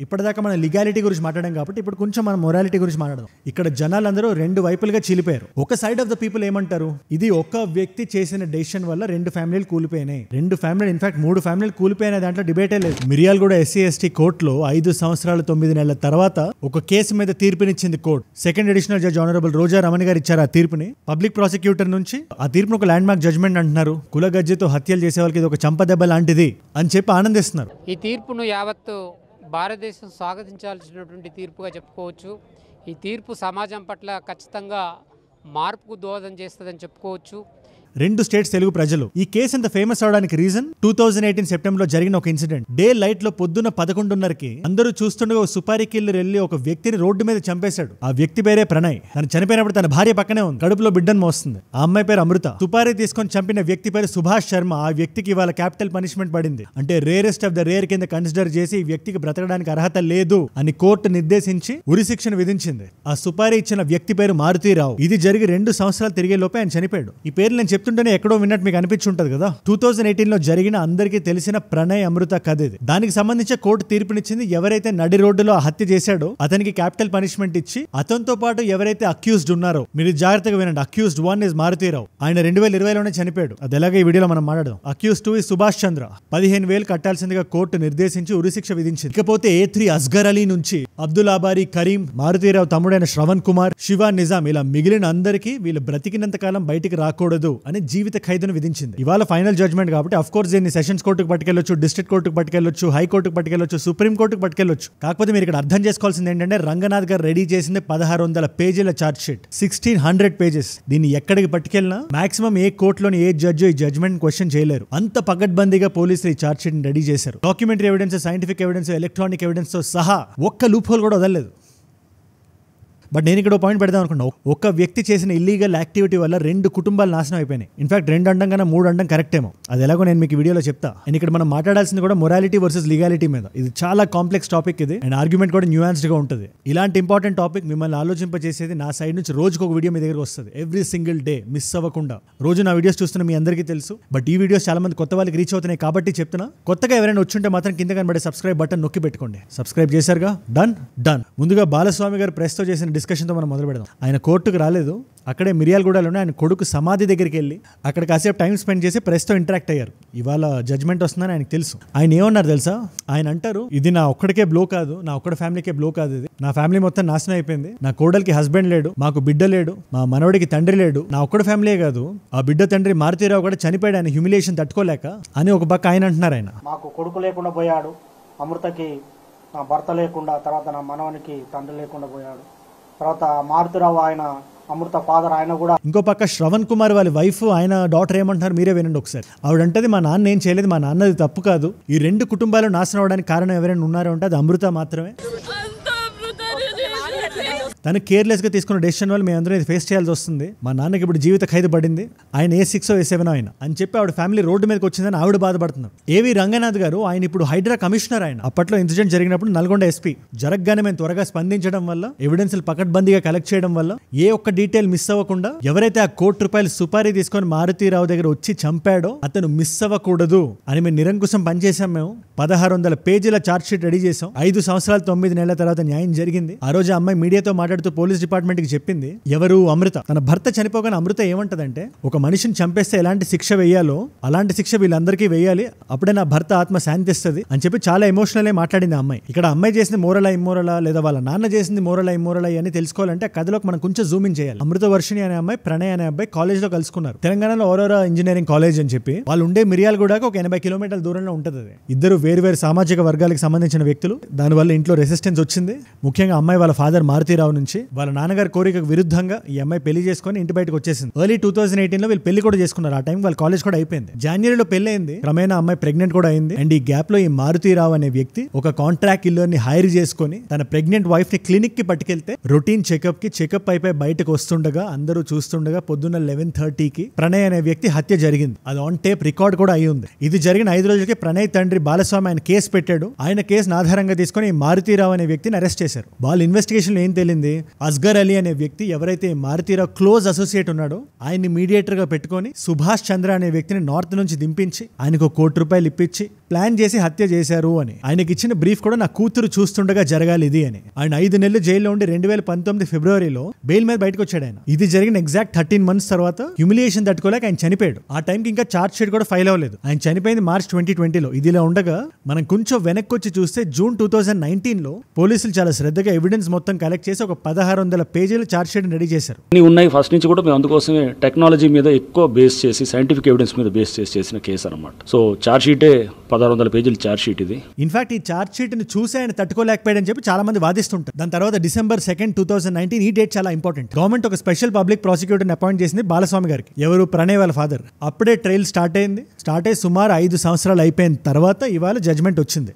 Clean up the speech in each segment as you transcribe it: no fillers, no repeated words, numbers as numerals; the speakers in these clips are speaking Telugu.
ఇప్పటిదాకా మనం లీగాలిటీ గురించి మాట్లాడాం కాబట్టి ఇప్పుడు కొంచెం మనం మొరాలిటీ గురించి మాట్లాడదాం. ఇక్కడ జనాలందరూ రెండు వైపులుగా చీలిపోయారు. ఒక సైడ్ ఆఫ్ ద పీపుల్ ఏమంటారు, ఇది ఒక వ్యక్తి చేసిన డెసిషన్ వల్ల రెండు ఫ్యామిలీలు కూలిపోయినాయి, రెండు ఫ్యామిలీలు ఇన్ఫాక్ట్ 3 ఫ్యామిలీలు కూలిపోయిన దాంట్లో డిబేటే లేదు. మిర్యాలగూడ SC/ST కోర్టులో 5 సంవత్సరాలు 9 నెలల తర్వాత ఒక కేసు మీద తీర్పునిచ్చింది court. Second additional judge honourable Roja Ramani గారు ఇచ్చారు ఆ తీర్పుని. పబ్లిక్ ప్రాసిక్యూటర్ నుంచి ఆ తీర్పును ఒక ల్యాండ్ మార్క్ జడ్జ్మెంట్ అంటున్నారు. కులగజ్జతో హత్యలు చేసే వాళ్ళకి ఇది ఒక చంపదెబ్బ లాంటిది అని చెప్పి ఆనందిస్తున్నారు. ఈ తీర్పును యావత్తు భారతదేశం స్వాగతించాల్సినటువంటి తీర్పుగా చెప్పుకోవచ్చు. ఈ తీర్పు సమాజం పట్ల ఖచ్చితంగా మార్పుకు దోహదం చేస్తుందని చెప్పుకోవచ్చు. 2 స్టేట్స్ తెలుగు ప్రజలు. ఈ కేసు ఎంత ఫేమస్ అవడానికి రీజన్ 2018 సెప్టెంబర్ లో జరిగిన ఒక ఇన్సిడెంట్. డే లైట్ లో పొద్దున్న 11:30కి అందరూ చూస్తుండగా ఒక సుపారీ కిల్లర్ వెళ్ళి ఒక వ్యక్తిని రోడ్డు మీద చంపేశాడు. ఆ వ్యక్తి పేరే ప్రణయ్. తను చనిపోయినప్పుడు తన భార్య పక్కనే ఉంది, కడుపులో బిడ్డను మోస్తుంది. ఆ అమ్మాయి పేరు అమృత. సుపారీ తీసుకొని చంపిన వ్యక్తి పేరు సుభాష్ శర్మ. ఆ వ్యక్తికి ఇవాళ క్యాపిటల్ పనిష్మెంట్ పడింది. అంటే రేరెస్ట్ ఆఫ్ ద రేర్ కింద కన్సిడర్ చేసి ఈ వ్యక్తికి బ్రతకడానికి అర్హత లేదు అని కోర్టు నిర్దేశించి ఉరి శిక్షను విధించింది. ఆ సుపారీ ఇచ్చిన వ్యక్తి పేరు మారుతీరావు. ఇది జరిగి 2 సంవత్సరాలు తిరిగే లోపే ఆయన చనిపోయాడు. ఈ పేరు నేను చెప్తుంటేనే ఎక్కడో విన్నట్టు మీకు అనిపించుంటది కదా. 2018 లో జరిగిన అందరికీ తెలిసిన ప్రణయ్ అమృత కథ ఇది. దానికి సంబంధించి కోర్టు తీర్పునిచ్చింది. ఎవరైతే నడి రోడ్డులో హత్య చేశాడో అతనికి క్యాపిటల్ పనిష్మెంట్ ఇచ్చి అతనితో పాటు ఎవరైతే అక్యూజ్డ్ ఉన్నారో, మీరు జాగ్రత్తగా వినండి, అక్యూజ్డ్ 1 ఇస్ మారుతీరావు. ఆయన 2020లోనే చనిపోయాడు. అది ఎలాగ ఈ వీడియోలో మనం మాట్లాడదాం. Accused 2 is Subhash Chandra. 15,000 కట్టాల్సిందిగా కోర్టు నిర్దేశించి ఉరిశిక్ష విధించింది. ఇకపోతే A3 అస్గర్ అలీ నుంచి అబ్దుల్ అబారీ, కరీం, మారుతీరావు తమ్ముడైన శ్రవణ్ కుమార్, శివ నిజాం ఇలా మిగిలిన అందరికీ వీళ్ళు బ్రతికినంత కాలం బయటికి రాకూడదు అని జీవిత ఖైదును విధించింది. ఇవాళ ఫైనల్ జడ్జ్మెంట్ కాబట్టి అఫ్ కోర్స్ దీన్ని సెషన్స్ కోర్టుకు పట్టుకెళ్లొచ్చు, డిస్ట్రిక్ట్ కోర్టుకు పట్టుకెళ్లొచ్చు, హైకోర్టుకు పట్టుకెళ్లొచ్చు, సుప్రీం కోర్టుకు పట్టుకెళ్లొచ్చు. కాకపోతే మీరు ఇక్కడ అర్థం చేసుకోవాల్సింది ఏంటంటే రంగనాథ్ గారు రెడీ చేసింది 1600 పేజీల చార్జ్ షీట్, 1600 పేజెస్. దీన్ని ఎక్కడికి పట్టుకెళ్ళినా మాక్సిమం ఏ కోర్టులోని ఏ జడ్జి ఈ జడ్జ్మెంట్ క్వశ్చన్ చేయలేరు. అంత పకడ్బందీగా పోలీసులు ఈ చార్జ్ షీట్ రెడీ చేశారు. Documentary evidence, scientific evidence, electronic evidence తో సహా ఒక్క లూప్ హోల్ కూడా వదలలేదు. బట్ నేను ఇక్కడ పాయింట్ పెడదాం అనుకున్నా. ఒక వ్యక్తి చేసిన ఇల్లీగల్ యాక్టివిటీ వల్ల 2 కుటుంబాలు నాశనం అయిపోయినాయి. ఇన్ఫాక్ట్ 2 అనడం కన్నా 3 అనడం కరెక్ట్ ఏమో. అది ఎలాగో నేను మీకు వీడియోలో చెప్తా. అండ్ ఇక్కడ మనం మాట్లాడాల్సింది కూడా మొరాలిటీ వర్సెస్ లీగాలిటీ మీద. ఇది చాలా కాంప్లెక్స్ టాపిక్ ఇది. అండ్ ఆర్గ్యుమెంట్ కూడా న్యూయాన్స్డ్ గా ఉంటుంది. ఇలాంటి ఇంపార్టెంట్ టాపిక్ మిమ్మల్ని ఆలోచింపచేసేది నా సైడ్ నుంచి రోజుకు ఒక వీడియో మీ దగ్గరకు వస్తుంది. ఎవ్రీ సింగిల్ డే మిస్ అవ్వకుండా. రోజు నా వీడియోస్ చూస్తున్న మీ అందరికీ తెలుసు. బట్ ఈ వీడియోస్ చాలా మంది కొత్త వాళ్ళకి రీచ్ అవుతున్నాయి కాబట్టి చెప్తున్నా. కొత్తగా ఎవరైనా వచ్చుంటే మాత్రం కింద కనబడే సబ్స్క్రైబ్ బటన్ నొక్కి పెట్టుకోండి. సబ్స్క్రైబ్ చేశారుగా, డన్. ముందుగా బాలస్వామి గారు ప్రెస్ తో చేసిన డిస్కషన్ తో మనం మొదలు పెడదాం. ఆయన కోర్టుకు రాలేదు. అక్కడే మిర్యాలగూడలోనే ఆయన కొడుకు సమాధి దగ్గరికి వెళ్ళి అక్కడ కాసేపు టైం స్పెండ్ చేసి ప్రెస్ తో ఇంటరాక్ట్ అయ్యారు. ఇవాళ జడ్జ్మెంట్ వస్తుందని ఆయనకు తెలుసు. ఆయన ఏమన్నారు తెలుసా? ఆయన అంటారు, ఇది నా ఒక్కడికే బ్లో కాదు, నా ఒక్కడి ఫ్యామిలీకే బ్లో కాదు, ఇది నా ఫ్యామిలీ మొత్తం నాశనం అయిపోయింది. నా కోడలికి హస్బెండ్ లేడు, మాకు బిడ్డ లేడు, మా మనవడికి తండ్రి లేడు, నా ఒక్కడి ఫ్యామిలీ కాదు, ఆ బిడ్డ తండ్రి మారుతీరావు కూడా చనిపోయాడు ఆయన హ్యూమిలియేషన్ తట్టుకోలేక అని ఒక పక్క ఆయన అంటున్నారు. ఆయన మాకు కొడుకు లేకుండా పోయాడు, అమృతకి నా భర్త లేకుండా, తర్వాత నా మనవనికి తండ్రి లేకుండా పోయాడు, తర్వాత మారుతీరావు ఆయన అమృత ఫాదర్ ఆయన కూడా. ఇంకో పక్క శ్రవణ్ కుమార్ వాళ్ళ వైఫ్, ఆయన డాటర్ ఏమంటున్నారు మీరే వినండి ఒకసారి. ఆవిడంటది, మా నాన్న ఏం చేయలేదు, మా నాన్నది తప్పు కాదు, ఈ 2 కుటుంబాలు నాశనం అవడానికి కారణం ఎవరైనా ఉన్నారో అంటే అది అమృత మాత్రమే. తను కేర్లెస్ గా తీసుకున్న డెసిషన్ వల్ల మేము అందరం ఇది ఫేస్ చేయాల్సి వస్తుంది. మా నాన్నకి ఇప్పుడు జీవిత ఖైదు పడింది, ఆయన A6 A7 ఆయన అని చెప్పి ఆవిడ ఫ్యామిలీ రోడ్డు మీదకి వచ్చిందని ఆవిడ బాధపడుతున్నారు. ఏవి రంగనాథ్ గారు ఆయన ఇప్పుడు హైడ్రా కమిషనర్. ఆయన అప్పట్లో ఇన్సిడెంట్ జరిగినప్పుడు నల్గొండ SP. జరగగానే మేము త్వరగా స్పందించడం వల్ల, ఎవిడెన్స్ పకడ్బందీగా కలెక్ట్ చేయడం వల్ల ఏ ఒక్క డీటెయిల్ మిస్ అవ్వకుండా ఎవరైతే ఆ ₹1 సుపారీ తీసుకొని మారుతీరావు దగ్గర వచ్చి చంపాడో అతను మిస్ అవ్వకూడదు అని మేము నిరంకుశం పనిచేసాం. మేము 1600 పేజీల చార్జ్ షీట్ రెడీ చేసాం. 5 సంవత్సరాలు 9 నెలల తర్వాత న్యాయం జరిగింది. ఆ రోజు అమ్మాయి మీడియాతో మాట్లాడుతూ పోలీస్ డిపార్ట్మెంట్ కి చెప్పింది, ఎవరు అమృత తన భర్త చనిపోగానే అమృత ఏమంటదంటే, ఒక మనిషిని చంపేస్తే ఎలాంటి శిక్ష వేయాలో అలాంటి శిక్ష వీళ్ళందరికీ వేయాలి, అప్పుడే నా భర్త ఆత్మ శాంతిస్తుంది అని చెప్పి చాలా ఎమోషనల్ మాట్లాడింది ఆ అమ్మాయి. ఇక్కడ అమ్మాయి చేసింది మోరలా ఇమ్మోరలా, లేదా వాళ్ళ నాన్న చేసింది మోరలా ఇమ్మోరలా అని తెలుసుకోవాలంటే ఆ కథలోకి మనం కొంచెం జూమింగ్ చేయాలి. అమృత వర్షిణి అనే అమ్మాయి, ప్రణయ్ అనే అబ్బాయి కాలేజ్ లో కలుసుకున్నారు. తెలంగాణలో ఓరోరా ఇంజనీరింగ్ కాలేజ్ అని చెప్పి. వాళ్ళు ఉండే మిర్యాలగూడకు ఒక 80 కిలోమీటర్ల దూరంలో ఉంటుంది. ఇద్దరు వేరు సామాజిక వర్గాలకు సంబంధించిన వ్యక్తులు. దానివల్ల ఇంట్లో రెసిస్టెన్స్ వచ్చింది. ముఖ్యంగా అమ్మాయి వాళ్ళ ఫాదర్ మారుతీరావు నుంచి. వాళ్ళ నాన్నగారి కోరికకు విరుద్ధంగా ఈ అమ్మాయి పెళ్లి చేసుకుని ఇంటి బయటకు వచ్చేసింది. ఎర్లీ 2018లో వీళ్ళు పెళ్లి కూడా చేసుకున్నారు. ఆ టైం వాళ్ళ కాలేజ్ కూడా అయిపోయింది. జనవరిలో పెళ్లి అయింది. క్రమేణా అమ్మాయి ప్రెగ్నెంట్ కూడా అయింది. అండ్ ఈ గ్యాప్ లో ఈ మారుతీరావు అనే వ్యక్తి ఒక కాంట్రాక్ట్ కిల్లర్ ని హైర్ చేసుకుని తన ప్రెగ్నెంట్ వైఫ్ ని క్లినిక్ కి పట్టుకెళ్తే రొటీన్ చెకప్ అయిపోయి బయటకు వస్తుండగా అందరూ చూస్తుండగా పొద్దున్న 11:30కి ప్రణయ్ అనే వ్యక్తి హత్య జరిగింది. అది ఆన్ టేప్ రికార్డ్ కూడా అయి ఉంది. ఇది జరిగిన 5 రోజులకి ప్రణయ్ తండ్రి బాలస్వామి ఆయన కేసు పెట్టాడు. ఆయన కేసును ఆధారంగా తీసుకుని మారుతీరావు అనే వ్యక్తిని అరెస్ట్ చేశారు. వాళ్ళ ఇన్వెస్టిగేషన్ ఏం తేలింది, అస్గర్ అలీ అనే వ్యక్తి ఎవరైతే మారుతీరావు క్లోజ్ అసోసియేట్ ఉన్నాడో ఆయన్ని మీడియేటర్ గా పెట్టుకొని సుభాష్ చంద్ర అనే వ్యక్తిని నార్త్ నుంచి దింపించి ఆయనకు ₹1,00,00,000 ఇప్పించి ప్లాన్ చేసి హత్య చేశారు అని. ఆయనకి ఇచ్చిన బ్రీఫ్ కూడా నా కూతురు చూస్తుండగా జరగాలి ఇది అని. ఆయన 5 నెలలు జైల్లో ఉండి 2019 ఫిబ్రవరిలో బెయిల్ మీద బయటకు వచ్చాడు ఆయన. ఇది జరిగిన ఎగ్జాక్ట్ 13 months తర్వాత హ్యూమిలియేషన్ తట్టుకోలేక ఆయన చనిపోయాడు. ఆ టైంకి ఇంకా చార్జ్ షీట్ కూడా ఫైల్ అవ్వలేదు. ఆయన చనిపోయింది March 2020లో. ఇదిలా ఉండగా మనం కొంచెం వెనక్కి వచ్చి చూస్తే June 2019లో పోలీసులు చాలా శ్రద్ధగా ఎవిడెన్స్ మొత్తం కలెక్ట్ చేసి ఒక 1600 పేజీల చార్జ్ షీట్ రెడీ చేశారు. ఉన్నాయి ఫస్ట్ నుంచి కూడా మేము అందుకోసమే టెక్నాలజీ మీద ఎక్కువ బేస్ చేసి సైంటిఫిక్ ఎవిడెన్స్ మీద బేస్ చేసి చేసిన కేసు అనమాట. సో చార్జ్ షీటే 1600 పేజీల చార్జ్ షీట్ ఇది. ఇన్ఫాక్ట్ ఈ చార్జ్ షీట్ ని చూసి ఆయన తట్టుకోలేకపోయాడని చెప్పి చాలా మంది వాదిస్తుంటారు. దాని తర్వాత December 2nd, 2019 ఈ డేట్ చాలా ఇంపార్టెంట్. గవర్నమెంట్ ఒక స్పెషల్ పబ్లిక్ ప్రాసిక్యూటర్ అపాయింట్ చేసింది బాలస్వామి గారికి. ఎవరు? ప్రణయ్ వాళ్ళ ఫాదర్. అప్పుడే ట్రయల్ స్టార్ట్ అయ్యి సుమారు 5 సంవత్సరాలు అయిపోయిన తర్వాత ఇవాళ జడ్జ్మెంట్ వచ్చింది.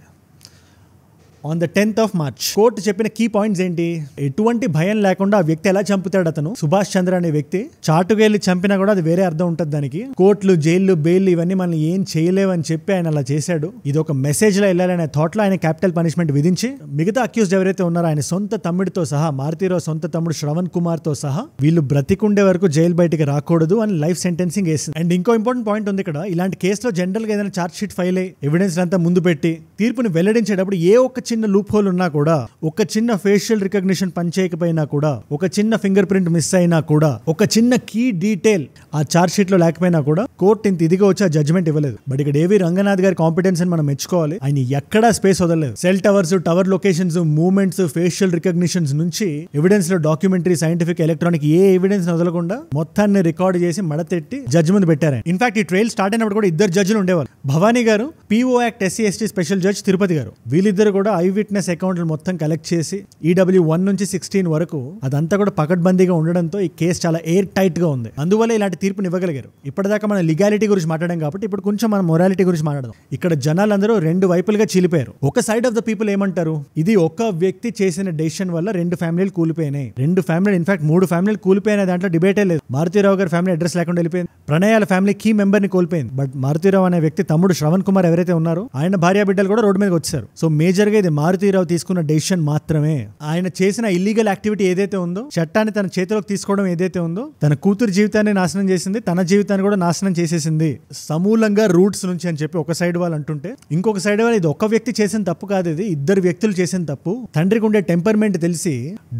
On the 10th of March court చెప్పిన కీ పాయింట్స్ ఏంటి? ఎటువంటి భయం లేకుండా ఆ వ్యక్తి ఎలా చంపుతాడు అతను సుభాష్ చంద్ర అనే వ్యక్తి చాటుగా వెళ్ళి చంపినా కూడా అది వేరే అర్థం ఉంటుంది దానికి. కోర్టులు, జైళ్లు, బెయిల్ ఇవన్నీ మనం ఏం చేయలేవని చెప్పి ఆయన అలా చేశాడు. ఇది ఒక మెసేజ్ లో వెళ్ళాలనే థాట్ లో ఆయన క్యాపిటల్ పనిష్మెంట్ విధించి మిగతా అక్యూజ్డ్ ఎవరైతే ఉన్నారో ఆయన సొంత తమ్ముడితో సహా, మారుతీరావు సొంత తమ్ముడు శ్రవణ్ కుమార్ తో సహా వీళ్ళు బ్రతికుండే వరకు జైలు బయటికి రాకూడదు అని లైఫ్ సెంటెన్సింగ్ వేసింది. అండ్ ఇంకో ఇంపార్టెంట్ పాయింట్ ఉంది ఇక్కడ. ఇలాంటి కేసులో జనరల్ గా ఏదైనా చార్జ్ షీట్ ఫైల్ అయ్యి ఎవిడెన్స్ అంతా ముందు పెట్టి తీర్పుని వెల్లడించేటప్పుడు ఏ ఒక్క చిన్న లూప్ హోల్ ఉన్నా కూడా, ఒక చిన్న ఫేషియల్ రికగ్నిషన్ పనిచేయకపోయినా కూడా, ఒక చిన్న ఫింగర్ ప్రింట్ మిస్ అయినా కూడా, ఒక చిన్న కీ డీటెయిల్ ఆ చార్జ్ షీట్ లో లేకపోయినా కూడా కోర్టు ఇంత ఇదిగా వచ్చి ఆ జడ్జ్మెంట్ ఇవ్వలేదు. బట్ ఇక్కడ ఏవి రంగనాథ్ గారి కాంపిటెన్స్ అని మనం మెచ్చుకోవాలి. ఆయన ఎక్కడా స్పేస్ వదలలేదు. Cell towers, tower locations, movements, facial recognitions నుంచి ఎవిడెన్స్ లో డాక్యుమెంటరీ, సైంటిఫిక్, ఎలక్ట్రానిక్ ఏ ఎవిడెన్స్ వదలకుండా మొత్తాన్ని రికార్డ్ చేసి మడతెట్టి జడ్జి ముందు పెట్టారు. ఇన్ఫాక్ట్ ఈ ట్రయల్ స్టార్ట్ అయినప్పుడు కూడా 2 జడ్జిలు ఉండేవారు. భవానీ గారు, PO Act SC/ST special judge Tirupati గారు. వీళ్ళిద్దరు కూడా ఐ విట్నెస్ అకౌంట్లు మొత్తం కలెక్ట్ చేసి EW 1 నుంచి 16 వరకు అదంతా కూడా పకడ్బందీగా ఉండడంతో ఈ కేసు చాలా ఎయిర్ టైట్ గా ఉంది. అందువల్ల ఇలాంటి తీర్పుని ఇవ్వగలిగారు. ఇప్పటిదాకా మనం లీగాలిటీ గురించి మాట్లాడాం కాబట్టి ఇప్పుడు కొంచెం మనం మొరాలిటీ గురించి మాట్లాడదాం. ఇక్కడ జనాలందరూ 2 వైపులుగా చీలిపోయారు. ఒక సైడ్ ఆఫ్ ద పీపుల్ ఏమంటారు? ఇది ఒక వ్యక్తి చేసిన డెసిషన్ వల్ల 2 ఫ్యామిలీలు కూలిపోయినాయి. 2 ఫ్యామిలీలు, ఇన్ఫాక్ట్ 3 ఫ్యామిలీలు కూలిపోయిన దాంట్లో డిబేటే లేదు. మారుతీరావు గారి ఫ్యామిలీ అడ్రస్ లేకుండా వెళ్ళిపోయింది. ప్రణయాల ఫ్యామిలీ కీ మెంబర్ ని కోల్పోయింది. బట్ మారుతీరావు అనే వ్యక్తి తమ్ముడు శ్రవణ్ కుమార్ ఎవరైతే ఉన్నారో ఆయన భార్య బిడ్డలు కూడా రోడ్డు మీదకి వచ్చారు. సో మేజర్ గా ఇది మారుతీరావు తీసుకున్న డెసిషన్ మాత్రమే. ఆయన చేసిన ఇల్లీగల్ యాక్టివిటీ ఏదైతే ఉందో, చట్టాన్ని తన చేతిలోకి తీసుకోవడం ఏదైతే ఉందో, తన కూతురు జీవితాన్ని నాశనం చేసింది, తన జీవితాన్ని కూడా నాశనం చేసేసింది సమూలంగా రూట్స్ నుంచి అని చెప్పి ఒక సైడ్ వాళ్ళు అంటుంటే, ఇంకొక సైడ్ వాళ్ళు ఇది ఒక వ్యక్తి చేసిన తప్పు కాదు, ఇది 2 వ్యక్తులు చేసిన తప్పు. తండ్రికి ఉండే టెంపర్మెంట్ తెలిసి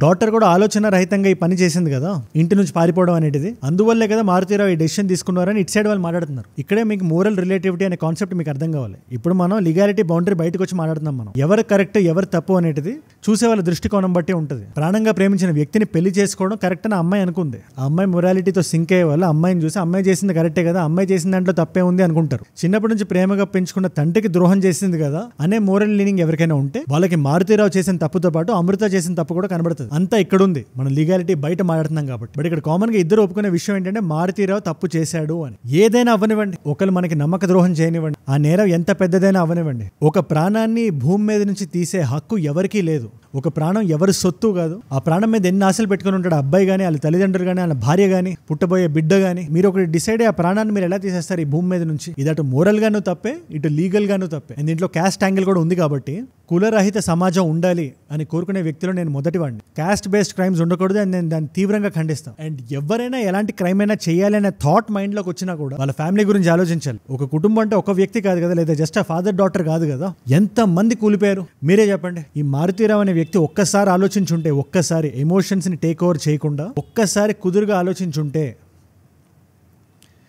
డాటర్ కూడా ఆలోచన రహితంగా ఈ పని చేసింది కదా, ఇంటి నుంచి పారిపోవడం అనేది. అందువల్లే కదా మారుతీరావు ఈ డెసిషన్ తీసుకున్నారని ఇటు సైడ్ వాళ్ళు మాట్లాడుతున్నారు. ఇక్కడే మీకు మోరల్ రిలేటివిటీ అనే కాన్సెప్ట్ మీకు అర్థం కావాలి. ఇప్పుడు మనం లీగాలిటీ బౌండరీ బయటకు వచ్చి మాట్లాడుతున్నాం. మనం ఎవరు కరెక్ట్ ఎవరు తప్పు అనేది చూసే వాళ్ళ దృష్టికోణం బట్టి ఉంటుంది. ప్రాణంగా ప్రేమించిన వ్యక్తిని పెళ్లి చేసుకోవడం కరెక్ట్ అని అమ్మాయి అనుకుంది. ఆ అమ్మాయి మొరాలిటీతో సింక్ అయ్యే వాళ్ళు అమ్మాయిని చూసి అమ్మాయి చేసింది కరెక్టే కదా, అమ్మాయి చేసిన దాంట్లో తప్పే ఉంది అనుకుంటారు. చిన్నప్పటి నుంచి ప్రేమగా పెంచుకున్న తండ్రికి ద్రోహం చేసింది కదా అనే మోరల్ లీనింగ్ ఎవరికైనా ఉంటే వాళ్ళకి మారుతీరావు చేసిన తప్పుతో పాటు అమృత చేసిన తప్పు కూడా కనబడుతుంది. అంతా ఇక్కడ ఉంది. మనం లీగాలిటీ బయట మాట్లాడుతున్నాం కాబట్టి. బట్ ఇక్కడ కామన్ గా ఇద్దరు ఒప్పుకునే విషయం ఏంటంటే మారుతీరావు తప్పు చేశాడు అని. ఏదైనా అవ్వనివ్వండి, ఒకరు మనకి నమ్మక ద్రోహం చేయనివ్వండి, ఆ నేరం ఎంత పెద్దదైనా అవ్వనివ్వండి, ఒక ప్రాణాన్ని భూమి మీద నుంచి తీసే హక్కు ఎవరికీ లేదు. ఒక ప్రాణం ఎవరి సొత్తు కాదు. ఆ ప్రాణం మీద ఎన్ని ఆశలు పెట్టుకుని ఉంటాడు అబ్బాయి గానీ, వాళ్ళ తల్లిదండ్రులు గానీ, వాళ్ళ భార్య గానీ, పుట్టబోయే బిడ్డ గానీ. మీరు ఒకటి డిసైడ్ ఆ ప్రాణాన్ని మీరు ఎలా తీసేస్తారు ఈ భూమి మీద నుంచి? ఇది అటు మోరల్ గాను తప్పే, ఇటు లీగల్ గాను తప్పే. దీంట్లో క్యాస్ట్ యాంగిల్ కూడా ఉంది కాబట్టి కులరహిత సమాజం ఉండాలి అని కోరుకునే వ్యక్తిలో నేను మొదటివాడిని. క్యాస్ట్ బేస్డ్ క్రైమ్స్ ఉండకూడదు అని నేను దాన్ని తీవ్రంగా ఖండిస్తాను. అండ్ ఎవరైనా ఎలాంటి క్రైమ్ అయినా చేయాలి అనే థాట్ మైండ్ లోకి వచ్చినా కూడా వాళ్ళ ఫ్యామిలీ గురించి ఆలోచించాలి. ఒక కుటుంబం అంటే ఒక వ్యక్తి కాదు కదా, లేదా జస్ట్ ఆ ఫాదర్ డాటర్ కాదు కదా. ఎంత మంది కూలిపోయారు మీరే చెప్పండి. ఈ మారుతీరావు అనే వ్యక్తి ఒక్కసారి ఆలోచించుంటే, ఒక్కసారి ఎమోషన్స్ ని టేక్ ఓవర్ చేయకుండా ఒక్కసారి కుదురుగా ఆలోచించుంటే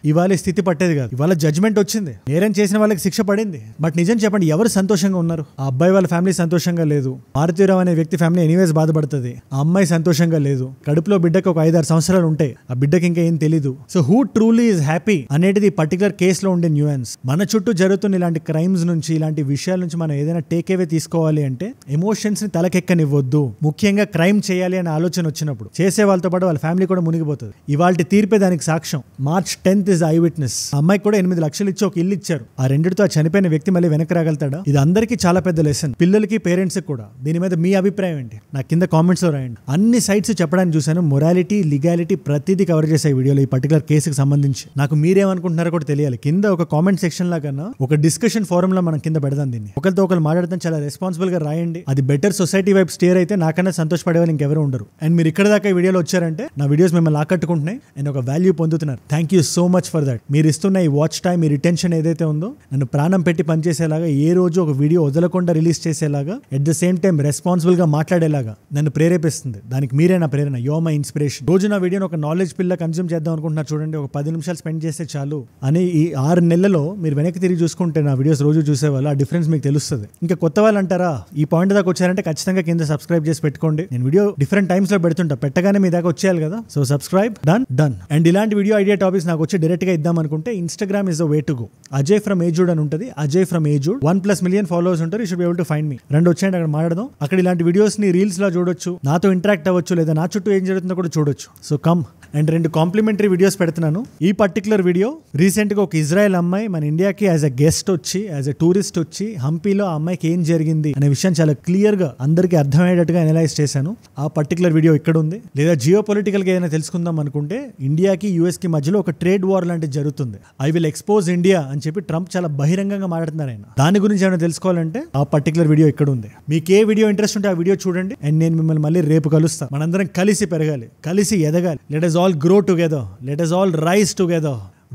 ఇవాళ స్థితి పట్టేది కాదు. ఇవాళ జడ్జ్మెంట్ వచ్చింది, నేరం చేసిన వాళ్ళకి శిక్ష పడింది. బట్ నిజం చెప్పండి, ఎవరు సంతోషంగా ఉన్నారు? ఆ అబ్బాయి వాళ్ళ ఫ్యామిలీ సంతోషంగా లేదు. మారుతీరావు అనే వ్యక్తి ఫ్యామిలీ ఎనీవేస్ బాధపడుతుంది. ఆ అమ్మాయి సంతోషంగా లేదు. కడుపులో బిడ్డకి ఒక 5-6 సంవత్సరాలు ఉంటాయి. ఆ బిడ్డకి ఇంకా ఏం తెలీదు. So who truly is happy అనేది పర్టికులర్ కేసులో ఉండే న్యూయన్స్. మన చుట్టూ జరుగుతున్న ఇలాంటి క్రైమ్స్ నుంచి, ఇలాంటి విషయాల నుంచి మనం ఏదైనా టేక్ అవే తీసుకోవాలి అంటే ఎమోషన్స్ ని తలకెక్కనివ్వద్దు. ముఖ్యంగా క్రైమ్ చేయాలి అనే ఆలోచన వచ్చినప్పుడు చేసే వాళ్ళతో పాటు వాళ్ళ ఫ్యామిలీ కూడా మునిగిపోతుంది. ఇవాళ తీర్పే దానికి సాక్ష్యం. March 10th is I witness. ఆ అమ్మాయికి కూడా 8 లక్షలు ఇచ్చి ఒక ఇల్లు ఇచ్చారు. ఆ రెండిటితో ఆ చనిపోయిన వ్యక్తి మళ్ళీ వెనక్కి రాగలుగుతాడా? ఇది అందరికీ చాలా పెద్ద లెసన్, పిల్లలకి పేరెంట్స్ కూడా. దీని మీద మీ అభిప్రాయం ఏంటి నాకు కింద కామెంట్స్ లో రాయండి. అన్ని సైట్స్ చెప్పడానికి చూశాను, మొరాలిటీ, లీగాలిటీ ప్రతిదీ కవర్ చేసే వీడియోలో ఈ పర్టికులర్ కేసుకి సంబంధించి. నాకు మీరేమనుకుంటున్నారో కూడా తెలియాలి. కింద ఒక కామెంట్ సెక్షన్ లా కన్నా ఒక డిస్కషన్ ఫోరం లో మనం కింద పెడదాం దీన్ని. ఒకరితో ఒకరు మాట్లాడతాం, చాలా రెస్పాన్సిబుల్ గా రాయండి. అది బెటర్ సొసైటీ వైపు స్టేర్ అయితే నాకన్నా సంతోషపడేవాళ్ళు ఇంకెవరు ఉండరు. అండ్ మీరు ఇక్కడ దాకా ఈ వీడియోలో వచ్చారంటే నా వీడియోస్ మిమ్మల్ని ఆకట్టుకుంటున్నాయి అండ్ ఒక వాల్యూ పొందుతున్నారు. Thank you so much for that. మీరు ఇస్తున్న ఈ వాచ్ టైం, ఈ రిటెన్షన్ ఏదైతే ఉందో, నన్ను ప్రాణం పెట్టి పనిచేసేలాగా, ఏ రోజు ఒక వీడియో వదలకుండా రిలీజ్ చేసేలాగా, at the same time responsible గా మాట్లాడేలాగా నన్ను ప్రేరేపిస్తుంది. దానికి మీరే నా ప్రేరణ. You are my inspiration. రోజు నా వీడియోని ఒక నాలెడ్జ్ పిల్ల కన్జ్యూమ్ చేద్దాం అనుకుంటున్నారు చూడండి, ఒక 10 నిమిషాలు స్పెండ్ చేస్తే చాలు అని ఈ 6 నెలల్లో మీరు వెనక్కి తిరిగి చూసుకుంటే నా వీడియోస్ రోజు చూసేవాళ్ళు, ఆ డిఫరెన్స్ మీకు తెలుస్తుంది. ఇంకా కొత్త వాళ్ళు అంటారా, ఈ పాయింట్ దాకా వచ్చారంటే ఖచ్చితంగా కింద సబ్స్క్రైబ్ చేసి పెట్టుకోండి. నేను వీడియో డిఫరెంట్ టైమ్స్ లో పెడుతుంటా, పెట్టగానే మీ దాకా వచ్చేయాలి కదా. So subscribe, done. అండ్ ఇలాంటి వీడియో ఐడియా టాపిక్స్ నాకు వచ్చి డైరెక్ట్ గా ఇద్దాం అనుకుంటే Instagram is the way to go. Ajay from ఏజుడ్ అని ఉంటుంది. అజయ్ ఫ్రమ్ ఏజుడ్ 1+ మిలియన్ ఫాలోవర్స్ ఉంటారు. You should be able to find me. రెండు వచ్చేయండి, అక్కడ మాట్లాడదాం. అక్కడ ఇలాంటి వీడియోస్ ని రీల్స్ లా చూడొచ్చు, నాతో ఇంటరాక్ట్ అవ్వచ్చు, లేదా నా చుట్టూ ఏం జరుగుతుందో కూడా చూడొచ్చు. So come. And 2 complimentary videos పెడుతున్నాను. ఈ పర్టికులర్ వీడియో రీసెంట్ గా ఒక ఇజ్రాయెల్ అమ్మాయి మన ఇండియాకి యాజ్ అ గెస్ట్ వచ్చి, యాజ్ అ టూరిస్ట్ వచ్చి హంపీలో ఆ అమ్మాయికి ఏం జరిగింది అనే విషయం చాలా క్లియర్ గా అందరికీ అర్థమయ్యేటట్టుగా అనలైజ్ చేశాను. ఆ పర్టికులర్ వీడియో ఇక్కడ ఉంది. లేదా జియో పొలిటికల్ గా ఏదైనా తెలుసుకుందాం అనుకుంటే, ఇండియాకి యూఎస్ కి మధ్యలో ఒక ట్రేడ్ వార్ లాంటిది జరుగుతుంది. ఐ విల్ ఎక్స్పోజ్ ఇండియా అని చెప్పి ట్రంప్ చాలా బహిరంగంగా మాట్లాడుతున్నారు ఆయన. దాని గురించి ఏమైనా తెలుసుకోవాలంటే ఆ పర్టికులర్ వీడియో ఇక్కడ ఉంది. మీకు ఏ వీడియో ఇంట్రెస్ట్ ఉంటే ఆ వీడియో చూడండి. అండ్ నేను మిమ్మల్ని మళ్ళీ రేపు కలుస్తాను. మనందరం కలిసి పెరగాలి, కలిసి ఎదగాలి. Let us all grow together. Let us all rise together.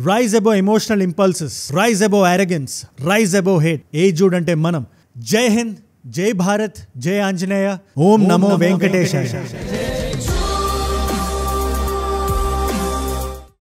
Rise above emotional impulses. Rise above arrogance. Rise above hate. ఏజుడ్ అంటే మనం. జై హింద్, జై భారత్, జై ఆంజనేయ, ఓం నమో వెంకటేశాయ.